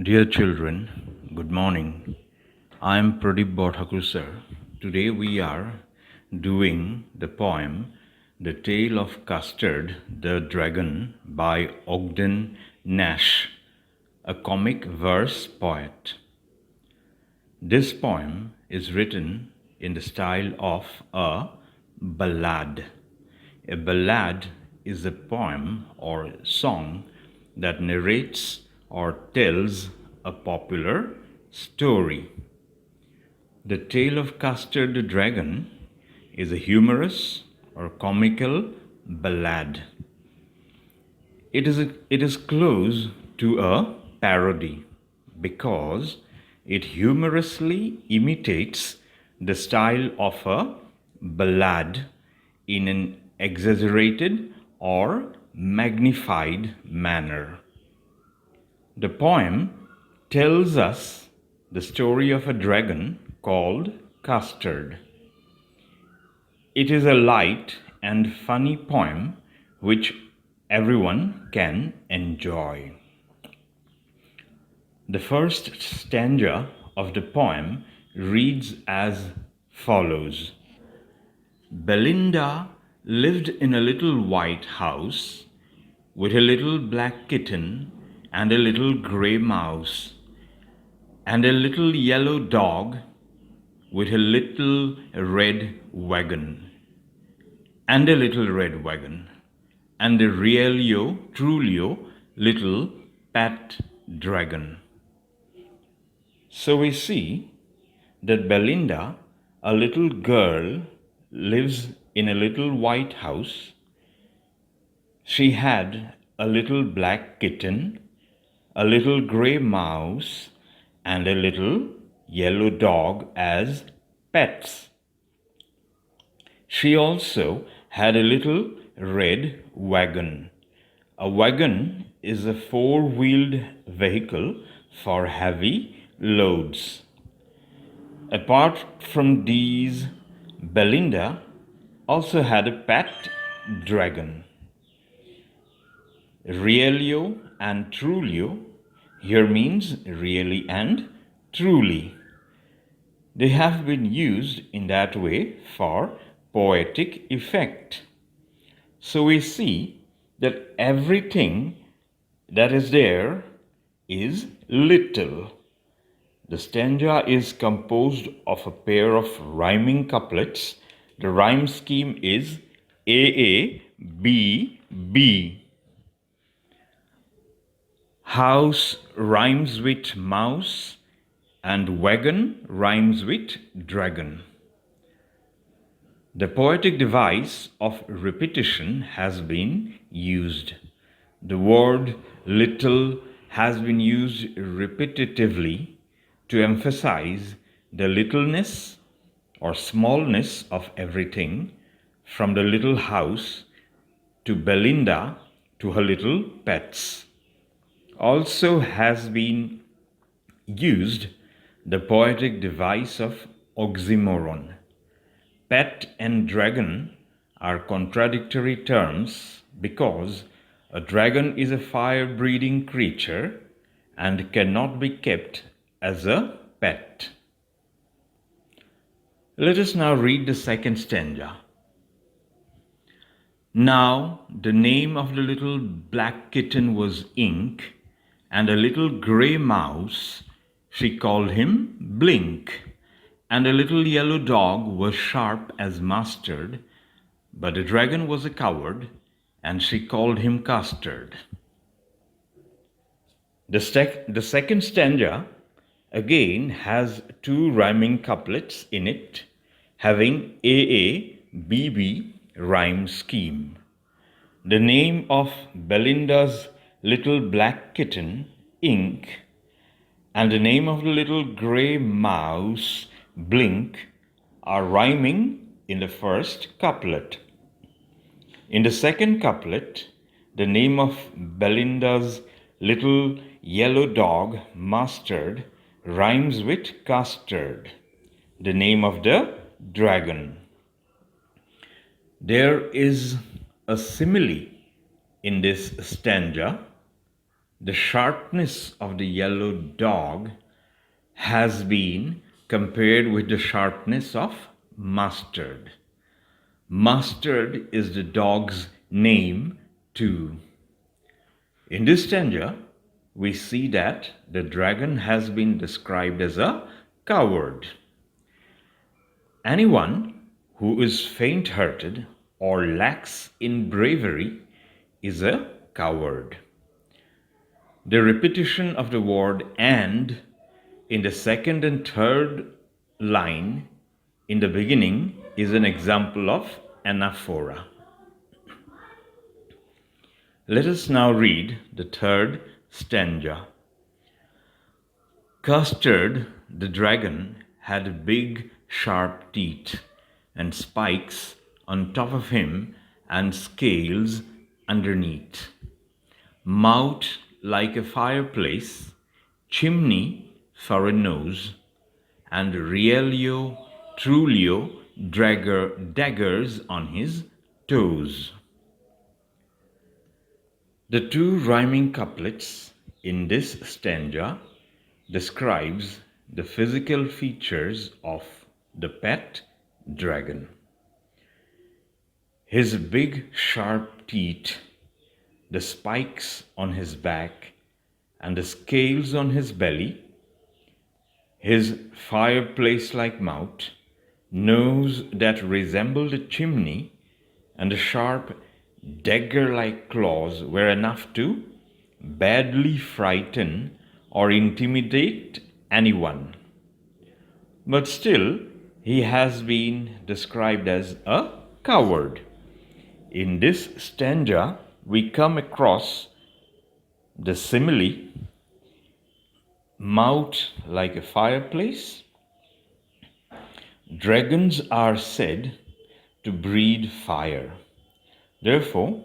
Dear children, good morning. I am Pradeep Bodhakur sir. Today we are doing the poem The Tale of Custard the Dragon by Ogden Nash, a comic verse poet. This poem is written in the style of a ballad. A ballad is a poem or song that narrates or tells a popular story. The Tale of Custard the Dragon is a humorous or comical ballad. It is close to a parody because it humorously imitates the style of a ballad in an exaggerated or magnified manner. The poem tells us the story of a dragon called Custard. It is a light and funny poem which everyone can enjoy. The first stanza of the poem reads as follows. Belinda lived in a little white house with a little black kitten and a little gray mouse and a little yellow dog with a little red wagon and a little red wagon and a realio trulio little pet dragon. So we see that Belinda, a little girl, lives in a little white house. She had a little black kitten, a little gray mouse, and a little yellow dog as pets. She also had a little red wagon. A wagon is a four-wheeled vehicle for heavy loads. Apart from these, Belinda also had a pet dragon. Realio and trulio here means really and truly. They have been used in that way for poetic effect. So we see that everything that is there is little. The stanza is composed of a pair of rhyming couplets. The rhyme scheme is A, B, B. House rhymes with mouse and wagon rhymes with dragon. The poetic device of repetition has been used. The word little has been used repetitively to emphasize the littleness or smallness of everything, from the little house to Belinda to her little pets. Also has been used the poetic device of oxymoron. Pet and dragon are contradictory terms because a dragon is a fire-breathing creature and cannot be kept as a pet. Let us now read the second stanza. Now the name of the little black kitten was Ink, and a little grey mouse, she called him Blink, and a little yellow dog was Sharp as mustard, but the dragon was a coward, and she called him Custard. The second stanza again has two rhyming couplets in it, having A, B, B rhyme scheme. The name of Belinda's little black kitten, Ink, and the name of the little grey mouse, Blink, are rhyming in the first couplet. In the second couplet, the name of Belinda's little yellow dog, Mustard, rhymes with Custard, the name of the dragon. There is a simile in this stanza. The sharpness of the yellow dog has been compared with the sharpness of mustard. Mustard is the dog's name too. In this stanza, we see that the dragon has been described as a coward. Anyone who is faint-hearted or lacks in bravery is a coward. The repetition of the word "and" in the second and third line in the beginning is an example of anaphora. Let us now read the third stanza. Custard, the dragon, had big, sharp teeth and spikes on top of him and scales underneath. Mouth like a fireplace, chimney for a nose, and Rielio, Trulio, daggers on his toes. The two rhyming couplets in this stanza describes the physical features of the pet dragon. His big sharp teeth, the spikes on his back, and the scales on his belly, his fireplace-like mouth, nose that resembled a chimney, and the sharp dagger-like claws were enough to badly frighten or intimidate anyone. But still, he has been described as a coward. In this stanza, we come across the simile, mouth like a fireplace. Dragons are said to breathe fire. Therefore,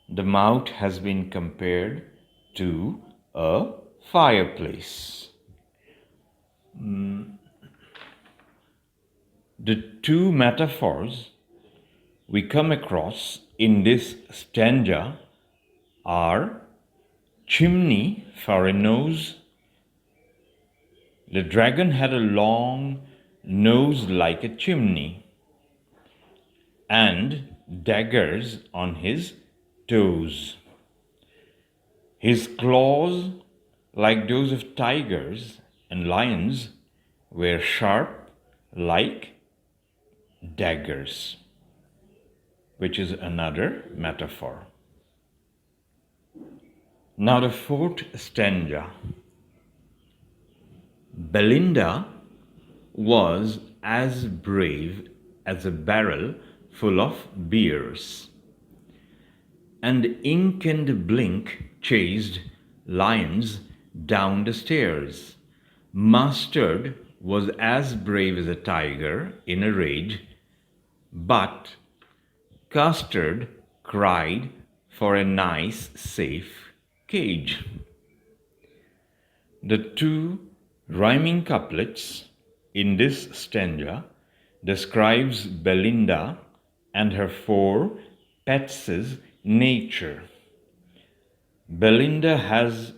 the mouth has been compared to a fireplace. The two metaphors we come across in this stanza are chimney for a nose. The dragon had a long nose like a chimney, and daggers on his toes. His claws, like those of tigers and lions, were sharp like daggers, which is another metaphor. Now the fourth stanza. Belinda was as brave as a barrel full of beers, and Ink and Blink chased lions down the stairs. Mustard was as brave as a tiger in a rage, but Custard cried for a nice, safe cage. The two rhyming couplets in this stanza describes Belinda and her four pets' nature. Belinda has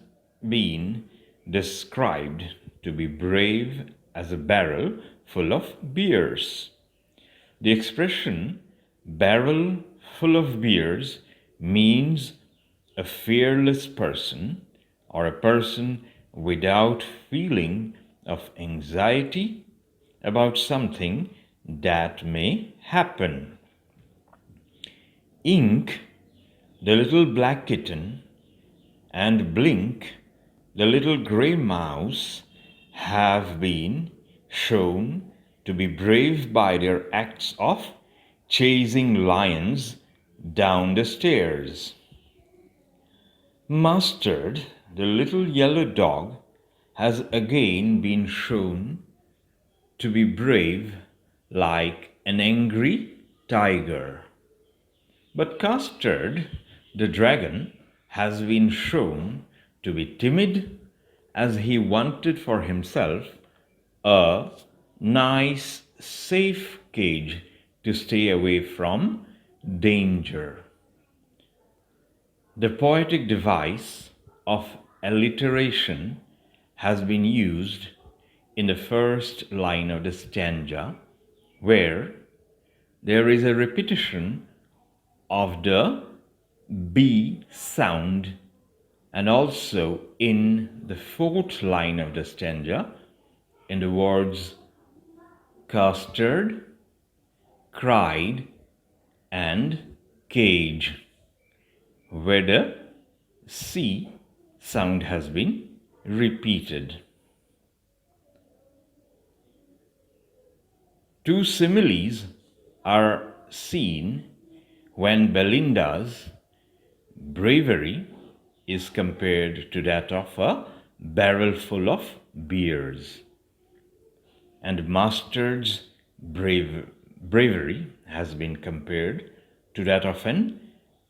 been described to be brave as a barrel full of beers. The expression barrel full of beers means a fearless person or a person without feeling of anxiety about something that may happen. Ink, the little black kitten, and Blink, the little gray mouse, have been shown to be brave by their acts of chasing lions down the stairs. Mustard, the little yellow dog, has again been shown to be brave like an angry tiger. But Custard, the dragon, has been shown to be timid as he wanted for himself a nice, safe cage to stay away from danger. The poetic device of alliteration has been used in the first line of the stanza, where there is a repetition of the B sound, and also in the fourth line of the stanza in the words custard, cried, and cage, where the C sound has been repeated. Two similes are seen when Belinda's bravery is compared to that of a barrel full of beers, and Mustard's bravery has been compared to that of an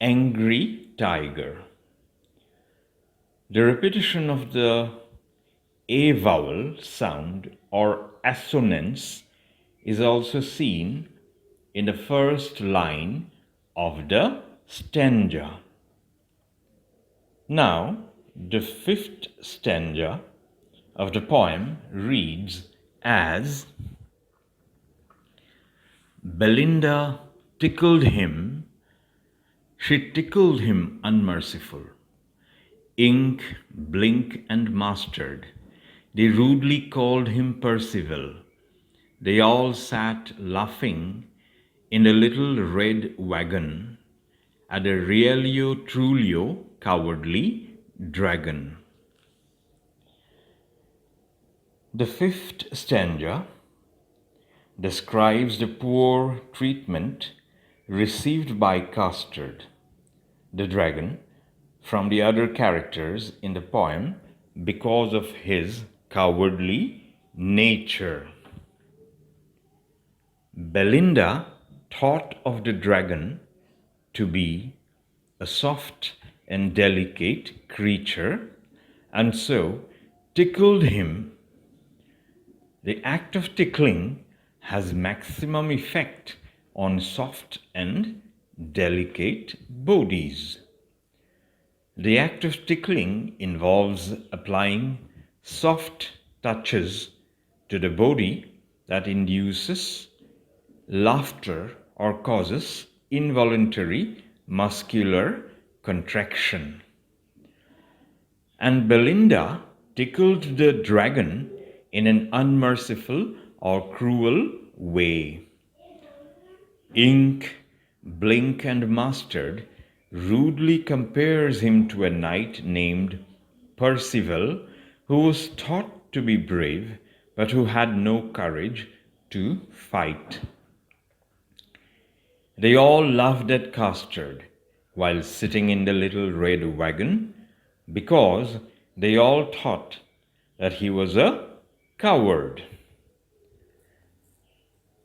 angry tiger. The repetition of the A vowel sound or assonance is also seen in the first line of the stanza. Now, the fifth stanza of the poem reads as: Belinda tickled him, she tickled him unmerciful. Ink, blink, and mustard, they rudely called him Percival. They all sat laughing in the little red wagon at the Realio Trulio cowardly dragon. The fifth stanza describes the poor treatment received by Custard, the dragon, from the other characters in the poem because of his cowardly nature. Belinda thought of the dragon to be a soft and delicate creature, and so tickled him. The act of tickling has maximum effect on soft and delicate bodies. The act of tickling involves applying soft touches to the body that induces laughter or causes involuntary muscular contraction. And Belinda tickled the dragon in an unmerciful or cruel way. Ink, Blink, and Mustard rudely compares him to a knight named Percival, who was thought to be brave but who had no courage to fight. They all laughed at Custard while sitting in the little red wagon, because they all thought that he was a coward.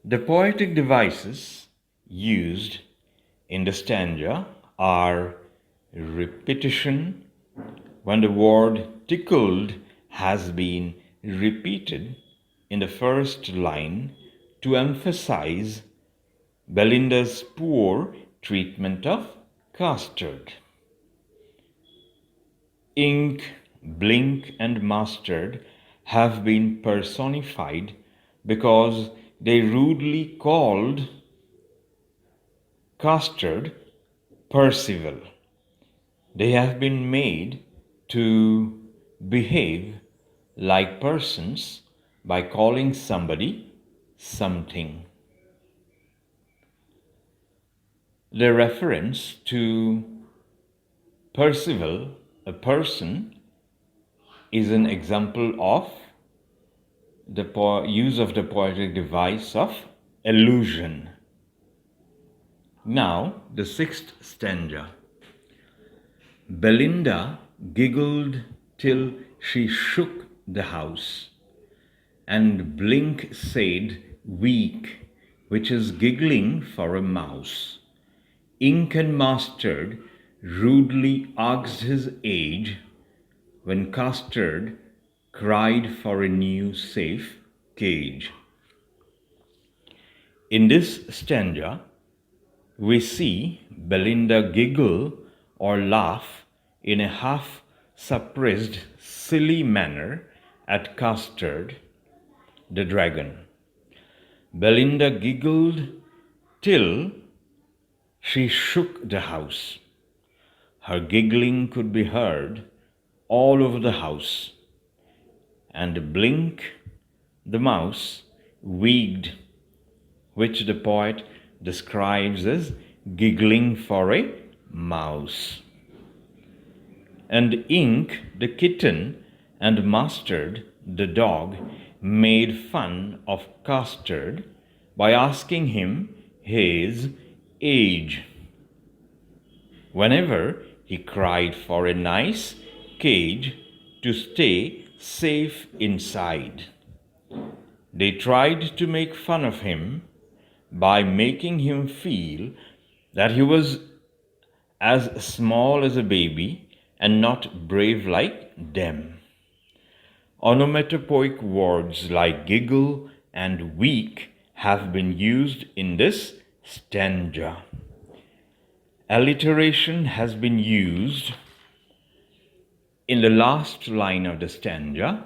The poetic devices used in the stanza are repetition, when the word tickled has been repeated in the first line to emphasize Belinda's poor treatment of Custard. Ink, Blink, and Mustard have been personified because they rudely called Custard Percival. They have been made to behave like persons by calling somebody something. The reference to Percival, a person, is an example of the use of the poetic device of allusion. Now, the sixth stanza. Belinda giggled till she shook the house, and Blink said weak, which is giggling for a mouse. Ink and Mustard rudely asked his age, when Custard cried for a new safe cage. In this stanza, we see Belinda giggle or laugh in a half suppressed silly manner at Custard, the dragon. Belinda giggled till she shook the house. Her giggling could be heard all over the house, and Blink, the mouse, wigged, which the poet describes as giggling for a mouse. And Ink, the kitten, and Mustard, the dog, made fun of Custard by asking him his age whenever he cried for a nice cage to stay safe inside. They tried to make fun of him by making him feel that he was as small as a baby and not brave like them. Onomatopoeic words like giggle and weak have been used in this stanza. Alliteration has been used in the last line of the stanza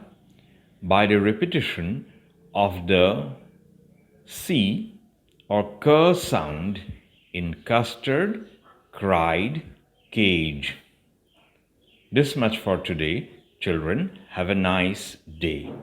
by the repetition of the C or K sound in custard, cried, cage. This much for today. Children, have a nice day.